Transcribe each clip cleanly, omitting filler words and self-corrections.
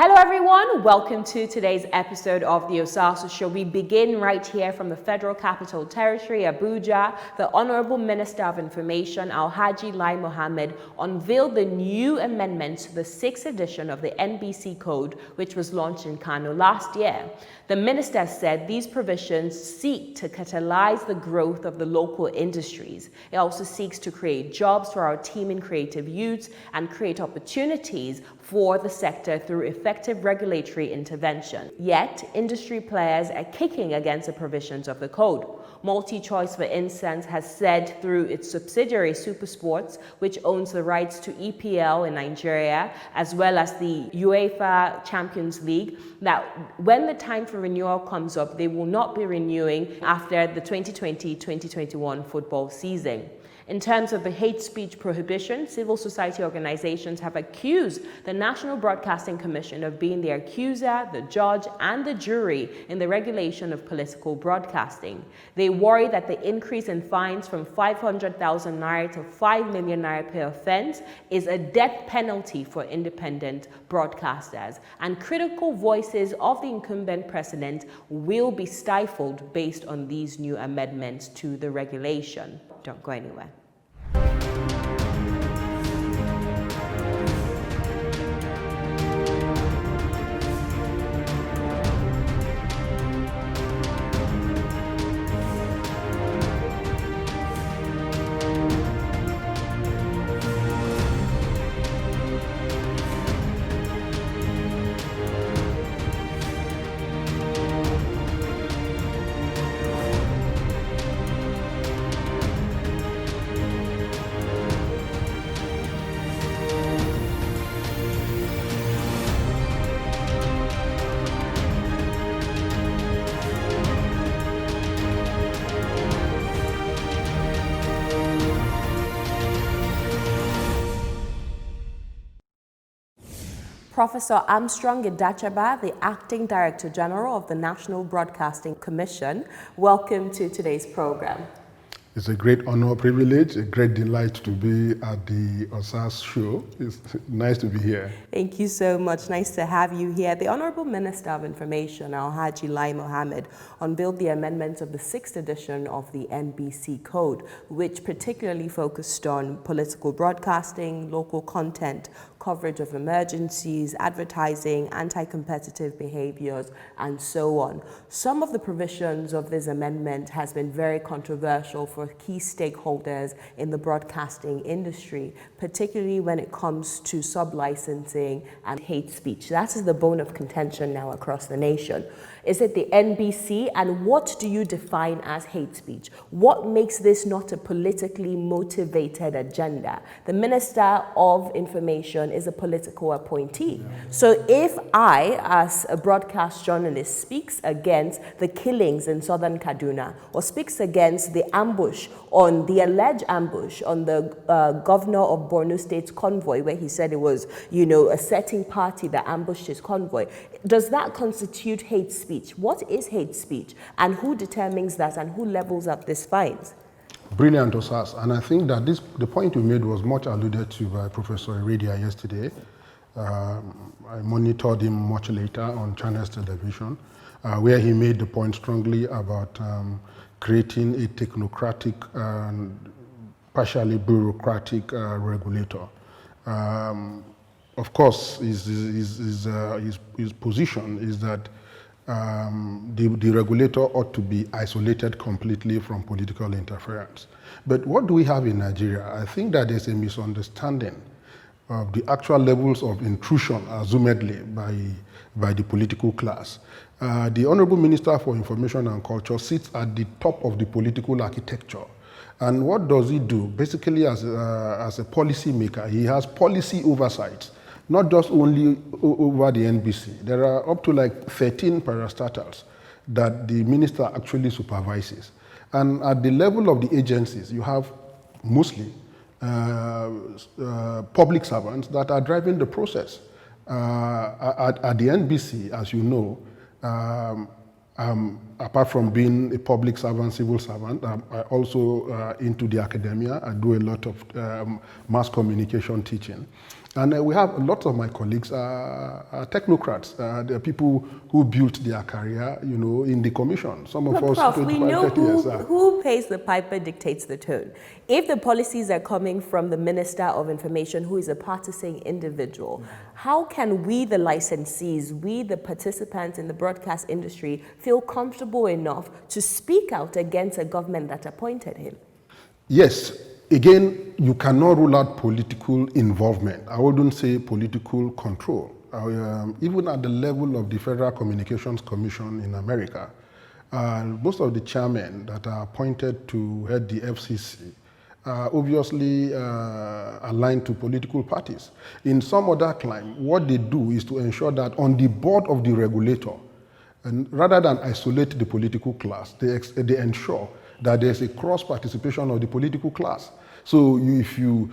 Hello everyone, welcome to today's episode of the Osasu Show. We begin right here from the Federal Capital Territory, Abuja. The Honorable Minister of Information, Alhaji Lai Mohammed, unveiled the new amendments to the 6th edition of the NBC Code, which was launched in Kano last year. The minister said these provisions seek to catalyze the growth of the local industries. It also seeks to create jobs for our teeming creative youths and create opportunities for the sector through effective regulatory intervention. Yet, industry players are kicking against the provisions of the code. MultiChoice, for instance, has said through its subsidiary Supersports, which owns the rights to EPL in Nigeria, as well as the UEFA Champions League, that when the time for renewal comes up, they will not be renewing after the 2020-2021 football season. In terms of the hate speech prohibition, civil society organizations have accused the National Broadcasting Commission of being the accuser, the judge, and the jury in the regulation of political broadcasting. They worry that the increase in fines from 500,000 naira to 5 million naira per offense is a death penalty for independent broadcasters, and critical voices of the incumbent president will be stifled based on these new amendments to the regulation. Don't go anywhere. Professor Armstrong Idachaba, the Acting Director General of the National Broadcasting Commission, welcome to today's program. It's a great honor, privilege, a great delight to be at the Osasu Show. It's nice to be here. Thank you so much. Nice to have you here. The Honorable Minister of Information, Alhaji Lai Mohammed, unveiled the amendments of the 6th edition of the NBC Code, which particularly focused on political broadcasting, local content, coverage of emergencies, advertising, anti-competitive behaviors, and so on. Some of the provisions of this amendment has been very controversial for key stakeholders in the broadcasting industry, particularly when it comes to sub-licensing and hate speech. That is the bone of contention now across the nation. Is it the NBC, and what do you define as hate speech? What makes this not a politically motivated agenda? The Minister of Information is a political appointee. So if I, as a broadcast journalist, speaks against the killings in southern Kaduna, or speaks against the the alleged ambush on the governor of Borno State's convoy, where he said it was, a setting party that ambushed his convoy, does that constitute hate speech? What is hate speech, and who determines that, and who levels up these fines? Brilliant, Osasu. And I think that the point you made was much alluded to by Professor Iridia yesterday. I monitored him much later on Channels Television, where he made the point strongly about creating a technocratic and partially bureaucratic regulator. Of course, his position is that the regulator ought to be isolated completely from political interference. But what do we have in Nigeria? I think that there's a misunderstanding of the actual levels of intrusion, assumedly, by the political class. The Honorable Minister for Information and Culture sits at the top of the political architecture. And what does he do? Basically, as a policy maker, he has policy oversight, not just only over the NBC. There are up to like 13 parastatals that the minister actually supervises. And at the level of the agencies, you have mostly public servants that are driving the process. At the NBC, as you know, apart from being a public servant, civil servant, I also into the academia. I do a lot of mass communication teaching. And we have lots of my colleagues are technocrats. They're people who built their career, in the commission. Some of us, Prof, we know 30 years. who pays the piper dictates the tone. If the policies are coming from the Minister of Information, who is a partisan individual, how can we, the licensees, we, the participants in the broadcast industry, feel comfortable enough to speak out against a government that appointed him? Yes. Again, you cannot rule out political involvement. I wouldn't say political control. Even at the level of the Federal Communications Commission in America, most of the chairmen that are appointed to head the FCC are obviously aligned to political parties. In some other clime, what they do is to ensure that on the board of the regulator, and rather than isolate the political class, they ensure that there's a cross participation of the political class. So if you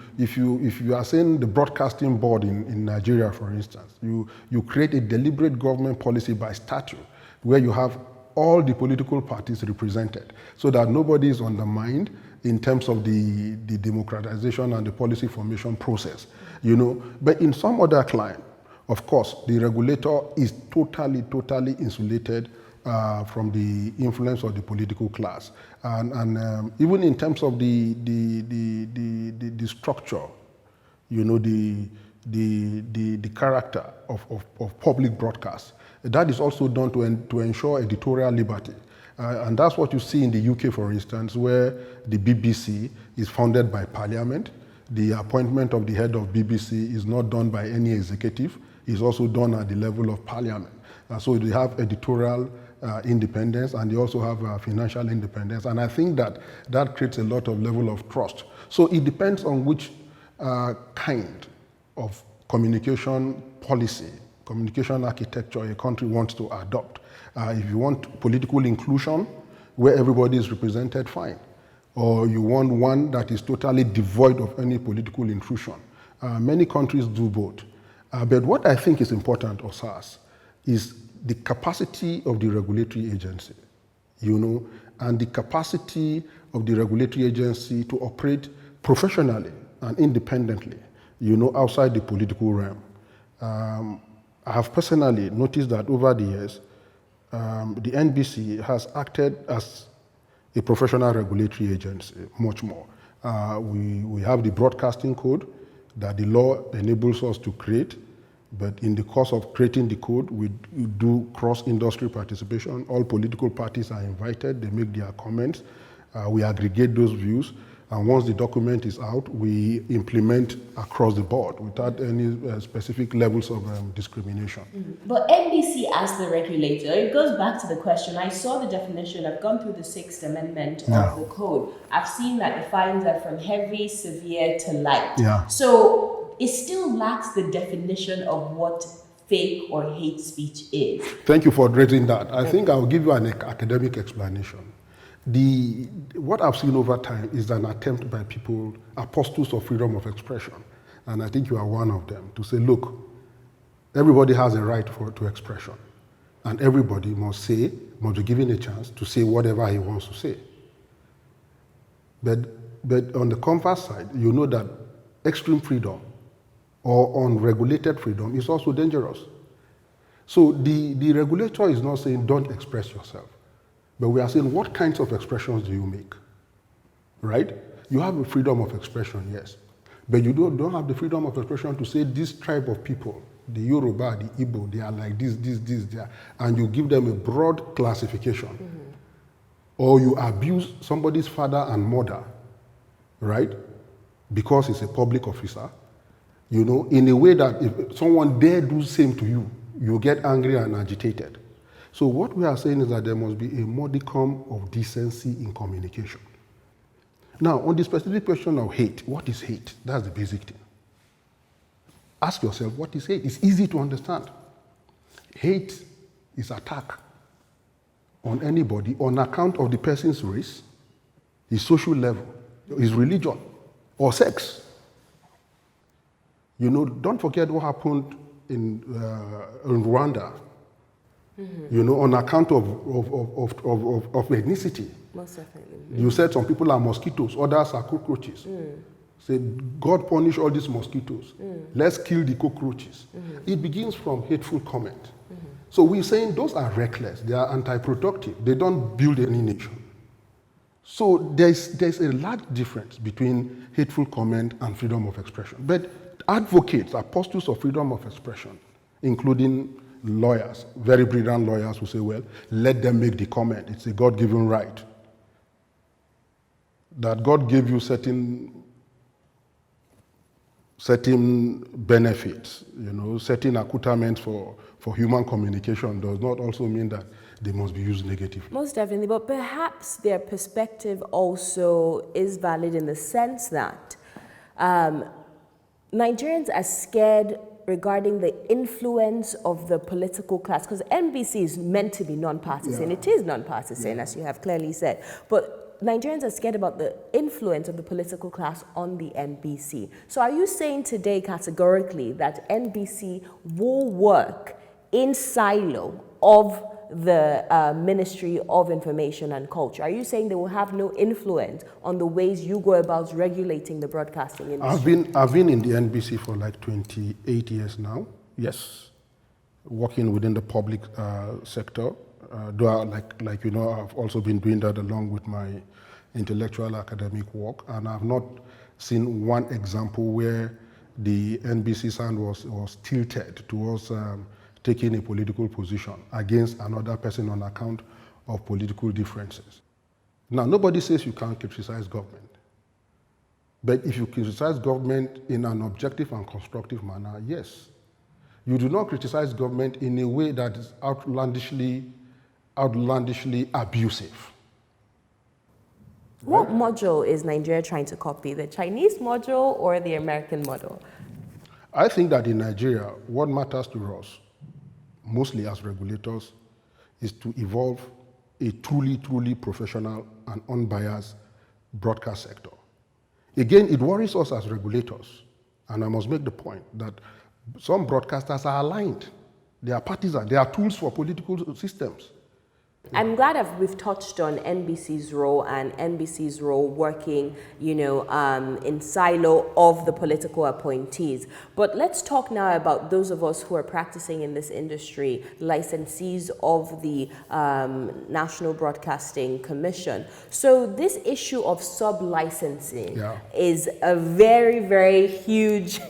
are saying the broadcasting board in Nigeria, for instance, you create a deliberate government policy by statute where you have all the political parties represented so that nobody is undermined in terms of the democratization and the policy formation process, But in some other clime, of course, the regulator is totally insulated from the influence of the political class, and even in terms of the structure, the character of public broadcast, that is also done to ensure editorial liberty, and that's what you see in the UK, for instance, where the BBC is founded by Parliament. The appointment of the head of BBC is not done by any executive; it's also done at the level of Parliament. So they have editorial independence, and they also have financial independence, and I think that creates a lot of level of trust. So it depends on which kind of communication policy, communication architecture a country wants to adopt. If you want political inclusion, where everybody is represented, fine. Or you want one that is totally devoid of any political intrusion. Many countries do both. But what I think is important, Osasu, is the capacity of the regulatory agency, and the capacity of the regulatory agency to operate professionally and independently, outside the political realm. I have personally noticed that over the years, the NBC has acted as a professional regulatory agency, much more. We have the Broadcasting Code that the law enables us to create. But in the course of creating the code, we do cross-industry participation. All political parties are invited. They make their comments. We aggregate those views. And once the document is out, we implement across the board without any specific levels of discrimination. But NBC as the regulator, it goes back to the question. I saw the definition. I've gone through the 6th Amendment of the code. I've seen that the fines are from heavy, severe to light. Yeah. So it still lacks the definition of what fake or hate speech is. Thank you for raising that. I think I'll give you an academic explanation. What I've seen over time is an attempt by people, apostles of freedom of expression, and I think you are one of them, to say, look, everybody has a right to expression, and everybody must be given a chance to say whatever he wants to say. But on the converse side, you know that extreme freedom or unregulated freedom is also dangerous. So the regulator is not saying don't express yourself, but we are saying what kinds of expressions do you make, right? You have a freedom of expression, yes, but you don't have the freedom of expression to say this tribe of people, the Yoruba, the Igbo, they are like this, they are, and you give them a broad classification. Or you abuse somebody's father and mother, right, because he's a public officer, in a way that if someone dare do the same to you, you get angry and agitated. So what we are saying is that there must be a modicum of decency in communication. Now, on the specific question of hate, what is hate? That's the basic thing. Ask yourself, what is hate? It's easy to understand. Hate is attack on anybody on account of the person's race, his social level, his religion, or sex. Don't forget what happened in Rwanda, you know, on account of ethnicity. Most definitely. You said some people are mosquitoes, others are cockroaches. Say, God punish all these mosquitoes. Let's kill the cockroaches. It begins from hateful comment. So we're saying those are reckless. They are anti-productive. They don't build any nation. So there's a large difference between hateful comment and freedom of expression. But advocates, apostles of freedom of expression, including lawyers, very brilliant lawyers who say, well, let them make the comment. It's a God-given right. That God gave you certain benefits, you know, certain accoutrements for human communication does not also mean that they must be used negatively. Most definitely, but perhaps their perspective also is valid in the sense that Nigerians are scared regarding the influence of the political class, because NBC is meant to be non-partisan. It is non-partisan, as you have clearly said. But Nigerians are scared about the influence of the political class on the NBC. So are you saying today categorically that NBC will work in silo of the Ministry of Information and Culture? Are you saying they will have no influence on the ways you go about regulating the broadcasting industry? I've been in the NBC for like 28 years now. Yes, working within the public sector. Though, like you know, I've also been doing that along with my intellectual academic work, and I've not seen one example where the NBC sound was tilted towards taking a political position against another person on account of political differences. Now, nobody says you can't criticize government. But if you criticize government in an objective and constructive manner, yes. You do not criticize government in a way that is outlandishly abusive. What model is Nigeria trying to copy, the Chinese model or the American model? I think that in Nigeria, what matters to us, mostly as regulators, is to evolve a truly professional and unbiased broadcast sector. Again, it worries us as regulators, and I must make the point that some broadcasters are aligned. They are partisan. They are tools for political systems. I'm glad we've touched on NBC's role and NBC's role working, you know, in silo of the political appointees. But let's talk now about those of us who are practicing in this industry, licensees of the National Broadcasting Commission. So this issue of sub-licensing is a very huge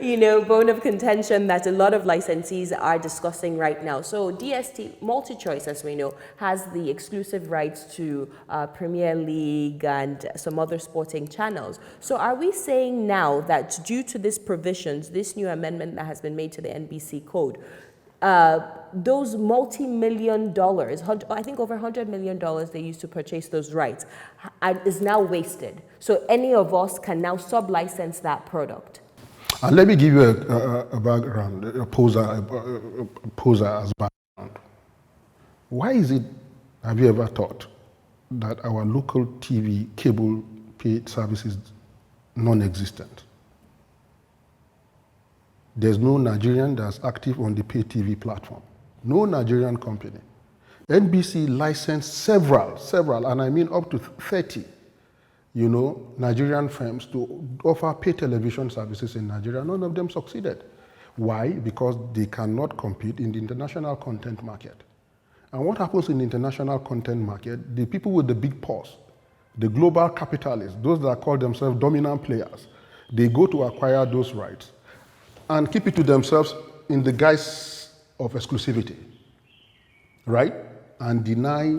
you know, bone of contention that a lot of licensees are discussing right now. So DST, MultiChoice, as we know, has the exclusive rights to Premier League and some other sporting channels. So are we saying now that due to these provisions, this new amendment that has been made to the NBC Code, those multi-million dollars, I think over $100 million they used to purchase those rights, is now wasted? So any of us can now sub-license that product? And let me give you a background, a poser as background. Why is it, have you ever thought, that our local TV cable paid service is non-existent? There's no Nigerian that's active on the pay TV platform. No Nigerian company. NBC licensed several, and I mean up to 30, you know, Nigerian firms to offer pay television services in Nigeria. None of them succeeded. Why? Because they cannot compete in the international content market. And what happens in the international content market, the people with the big purse, the global capitalists, those that call themselves dominant players, they go to acquire those rights and keep it to themselves in the guise of exclusivity, right? And deny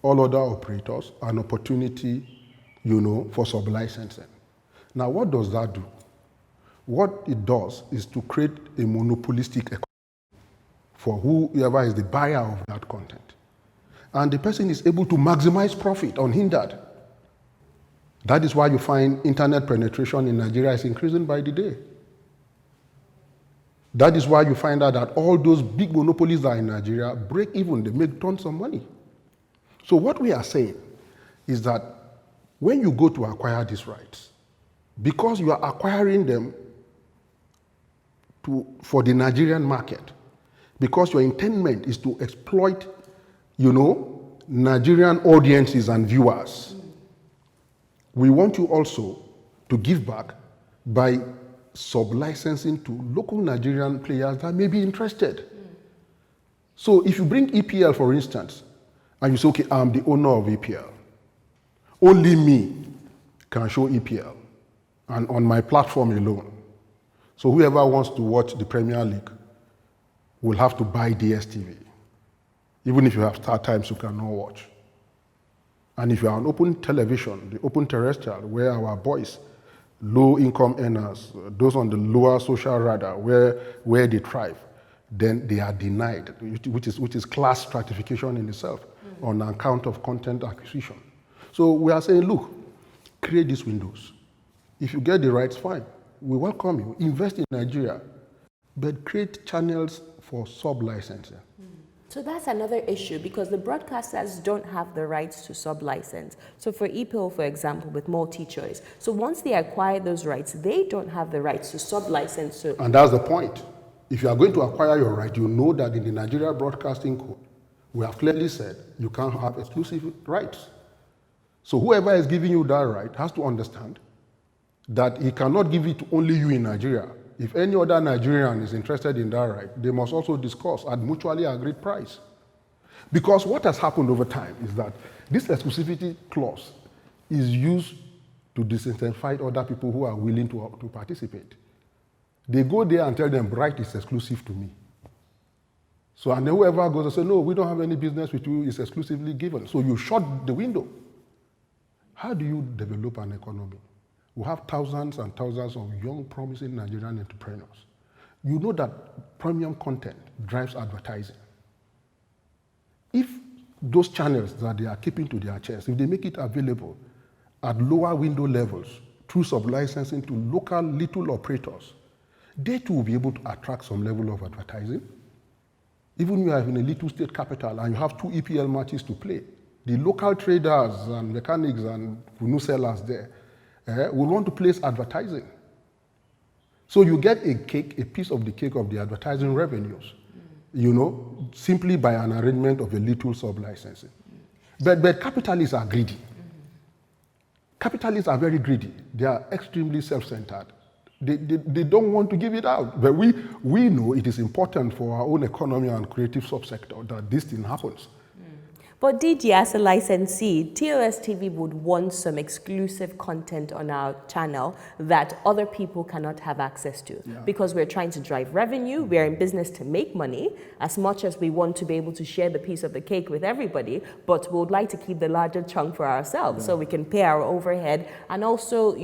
all other operators an opportunity, you know, for sub-licensing. Now, what does that do? What it does is to create a monopolistic economy for whoever is the buyer of that content. And the person is able to maximize profit unhindered. That is why you find internet penetration in Nigeria is increasing by the day. That is why you find out that all those big monopolies that are in Nigeria break even, they make tons of money. So what we are saying is that when you go to acquire these rights, because you are acquiring them for the Nigerian market, because your intendment is to exploit, Nigerian audiences and viewers. We want you also to give back by sub-licensing to local Nigerian players that may be interested. So if you bring EPL, for instance, and you say, okay, I'm the owner of EPL. Only me can show EPL, and on my platform alone. So whoever wants to watch the Premier League will have to buy DSTV. Even if you have Star Times, you cannot watch. And if you are on open television, the open terrestrial, where our boys, low-income earners, those on the lower social radar, where they thrive, then they are denied, which is class stratification in itself, on account of content acquisition. So we are saying, look, create these windows. If you get the rights, fine. We welcome you. Invest in Nigeria, but create channels for sub-licensing. So that's another issue, because the broadcasters don't have the rights to sub-license. So for EPL, for example, with multi-choice, so once they acquire those rights, they don't have the rights to sub-license. And that's the point. If you are going to acquire your right, you know that in the National Broadcasting Code, we have clearly said you can't have exclusive rights. So whoever is giving you that right has to understand that he cannot give it to only you in Nigeria. If any other Nigerian is interested in that right, they must also discuss at mutually agreed price. Because what has happened over time is that this exclusivity clause is used to disincentivize other people who are willing to participate. They go there and tell them, right is exclusive to me. So, and then whoever goes and says, no, we don't have any business with you, it's exclusively given. So you shut the window. How do you develop an economy? We have thousands and thousands of young, promising Nigerian entrepreneurs. You know that premium content drives advertising. If those channels that they are keeping to their chest, if they make it available at lower window levels through sub-licensing to local little operators, they too will be able to attract some level of advertising. Even if you are in a little state capital and you have 2 EPL matches to play, the local traders and mechanics and new sellers there will want to place advertising. So you get a piece of the cake of the advertising revenues, simply by an arrangement of a little sub-licensing. But capitalists are greedy. Capitalists are very greedy. They are extremely self-centered. They don't want to give it out. But we know it is important for our own economy and creative subsector that this thing happens. But DG, as a licensee, TOS TV would want some exclusive content on our channel that other people cannot have access to. Yeah. Because we're trying to drive revenue, we're in business to make money, as much as we want to be able to share the piece of the cake with everybody, but we would like to keep the larger chunk for ourselves, so we can pay our overhead and also,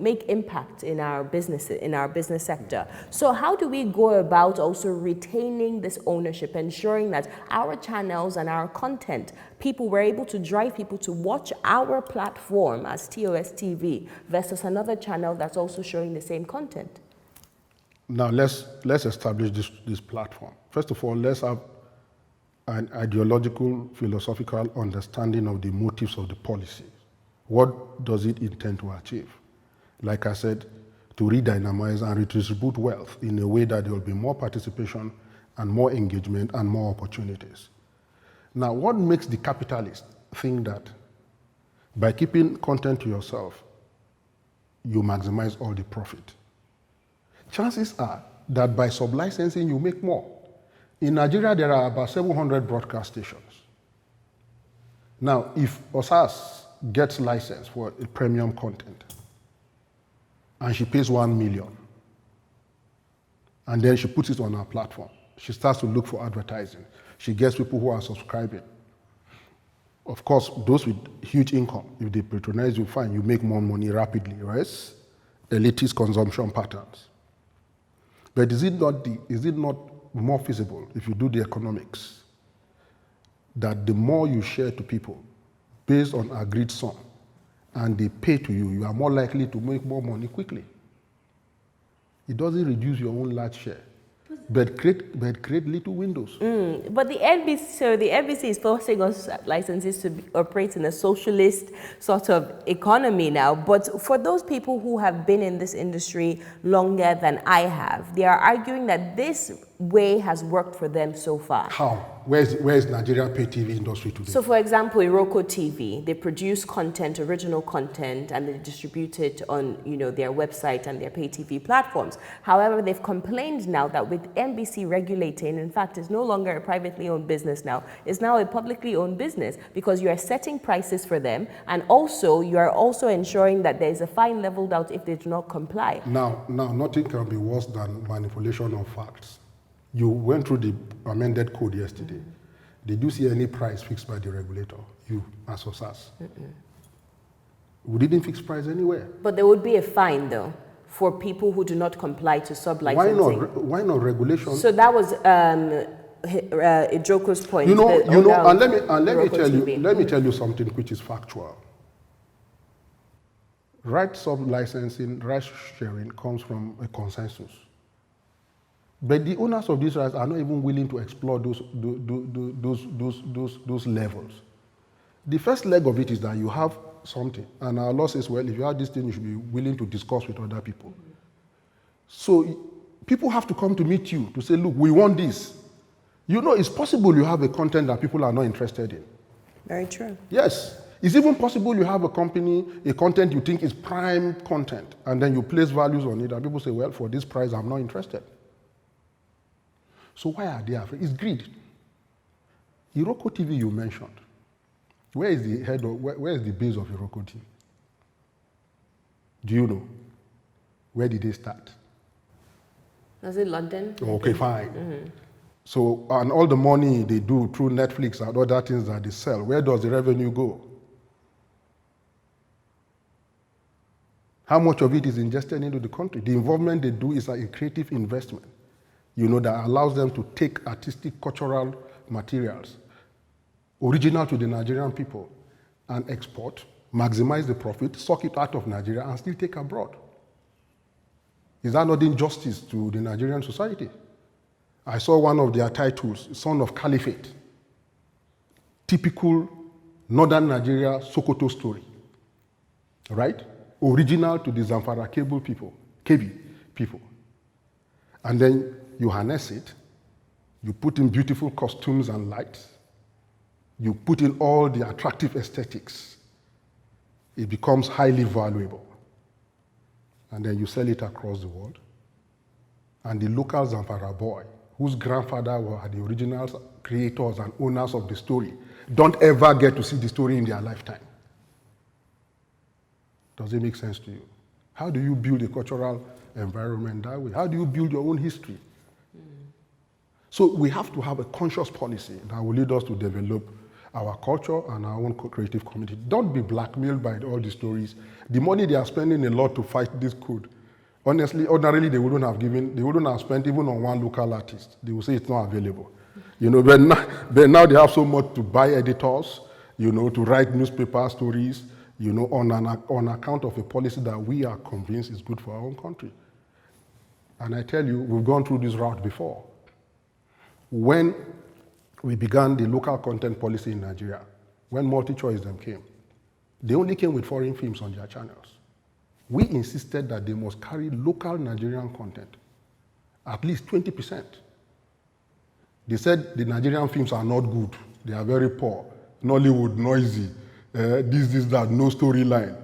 make impact in our business sector. So how do we go about also retaining this ownership, ensuring that our channels and our content, we're able to drive people to watch our platform as TOS TV versus another channel that's also showing the same content? Now let's establish this platform. First of all, let's have an ideological, philosophical understanding of the motives of the policy. What does it intend to achieve? Like I said, to redynamize and redistribute wealth in a way that there will be more participation and more engagement and more opportunities. Now, what makes the capitalist think that by keeping content to yourself, you maximize all the profit? Chances are that by sub-licensing, you make more. In Nigeria, there are about 700 broadcast stations. Now, if Osasu gets licensed for a premium content, and she pays 1 million, and then she puts it on her platform, she starts to look for advertising. She gets people who are subscribing. Of course, those with huge income, if they patronize you, fine, you make more money rapidly, right? Elitist consumption patterns. But is it not more feasible, if you do the economics, that the more you share to people based on agreed sum and they pay to you, you are more likely to make more money quickly? It doesn't reduce your own large share. But create little windows. But the NBC is forcing us licenses to operate in a socialist sort of economy now. But for those people who have been in this industry longer than I have, they are arguing that this way has worked for them so far. How? Where is Nigerian pay TV industry today? So for example, Iroko TV, they produce content, original content, and they distribute it on their website and their pay TV platforms. However, they've complained now that with NBC regulating, in fact, it's no longer a privately owned business now, it's now a publicly owned business because you are setting prices for them, and also you are also ensuring that there is a fine leveled out if they do not comply. Now, nothing can be worse than manipulation of facts. You went through the amended code yesterday. Did you see any price fixed by the regulator, you as Osasu? We didn't fix price anywhere. But there would be a fine, though, for people who do not comply to sub-licensing. Why not regulation? So that was Ijoko's point. And let me tell you something which is factual. Right sub-licensing, right sharing comes from a consensus. But the owners of these rights are not even willing to explore those levels. The first leg of it is that you have something, and our law says, well, if you have this thing, you should be willing to discuss with other people. So people have to come to meet you to say, look, we want this. It's possible you have a content that people are not interested in. Very true. Yes. It's even possible you have a company, a content you think is prime content, and then you place values on it, and people say, well, for this price, I'm not interested. So why are they afraid? It's greed. Iroko TV you mentioned. Where is the base of Iroko TV? Do you know? Where did they start? Was it London? Okay, fine. So, and all the money they do through Netflix and other things that they sell, where does the revenue go? How much of it is ingested into the country? The involvement they do is a creative investment, that allows them to take artistic, cultural materials, original to the Nigerian people, and export, maximize the profit, suck it out of Nigeria, and still take abroad. Is that not injustice to the Nigerian society? I saw one of their titles, Son of Caliphate, typical northern Nigeria Sokoto story, right? Original to the Zamfara Kebbi people. And then you harness it, you put in beautiful costumes and lights, you put in all the attractive aesthetics, it becomes highly valuable. And then you sell it across the world. And the local Zamfara boy, whose grandfather were the original creators and owners of the story, don't ever get to see the story in their lifetime. Does it make sense to you? How do you build a cultural environment that way? How do you build your own history? So we have to have a conscious policy that will lead us to develop our culture and our own creative community. Don't be blackmailed by all the stories. The money they are spending a lot to fight this code. Honestly, ordinarily they wouldn't have spent even on one local artist. They would say it's not available. But now they have so much to buy editors, to write newspaper stories, on account of a policy that we are convinced is good for our own country. And I tell you, we've gone through this route before. When we began the local content policy in Nigeria, when multi-choice came, they only came with foreign films on their channels. We insisted that they must carry local Nigerian content, at least 20%. They said the Nigerian films are not good, they are very poor, Nollywood, noisy, this, that, no storyline.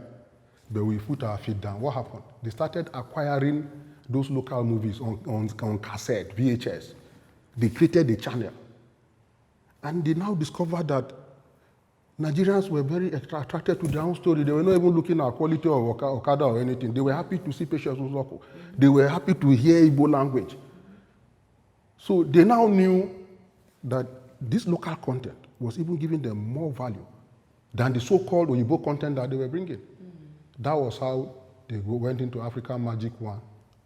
But we put our feet down. What happened? They started acquiring those local movies on cassette, VHS. They created a channel. And they now discovered that Nigerians were very attracted to their own story. They were not even looking at quality of Okada or anything. They were happy to see Patience Uzoko. They were happy to hear Igbo language. So they now knew that this local content was even giving them more value than the so-called Oyibo content that they were bringing. That was how they went into Africa Magic 1,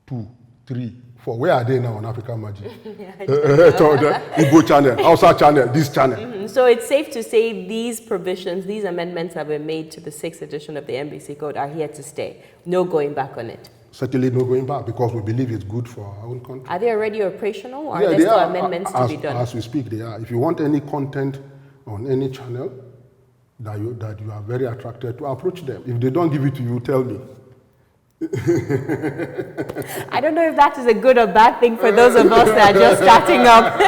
2, 3, 4. Where are they now on Africa Magic? Igbo channel, Hausa channel, this channel. So it's safe to say these provisions, these amendments that were made to the 6th edition of the NBC Code are here to stay. No going back on it. Certainly no going back, because we believe it's good for our own country. Are they already operational, or are there still amendments to be done? As we speak, they are. If you want any content on any channel that you are very attracted to, approach them. If they don't give it to you, tell me. I don't know if that is a good or bad thing for those of us that are just starting up.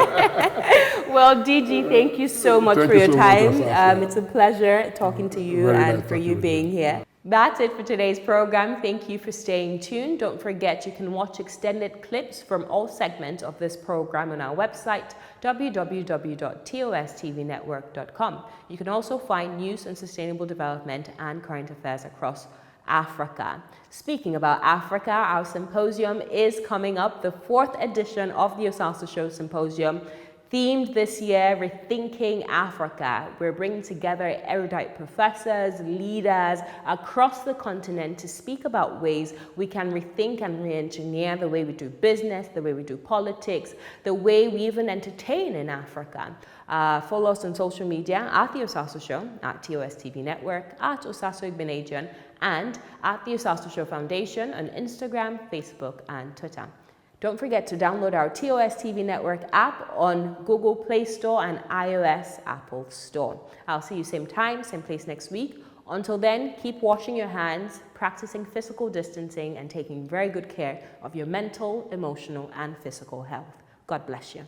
Well, DG, thank you so much for your time. It's a pleasure talking to you and for you being here. That's it for today's program. Thank you for staying tuned. Don't forget you can watch extended clips from all segments of this program on our website, www.tostvnetwork.com. You can also find news on sustainable development and current affairs across Africa. Speaking about Africa, our symposium is coming up, the 4th edition of the Osasu Show Symposium. Themed this year, Rethinking Africa. We're bringing together erudite professors, leaders across the continent to speak about ways we can rethink and re-engineer the way we do business, the way we do politics, the way we even entertain in Africa. Follow us on social media at The Osasu Show, at TOSTV Network, at Osasu Igbenadian, and at The Osasu Show Foundation on Instagram, Facebook, and Twitter. Don't forget to download our TOS TV Network app on Google Play Store and iOS Apple Store. I'll see you same time, same place next week. Until then, keep washing your hands, practicing physical distancing, and taking very good care of your mental, emotional, and physical health. God bless you.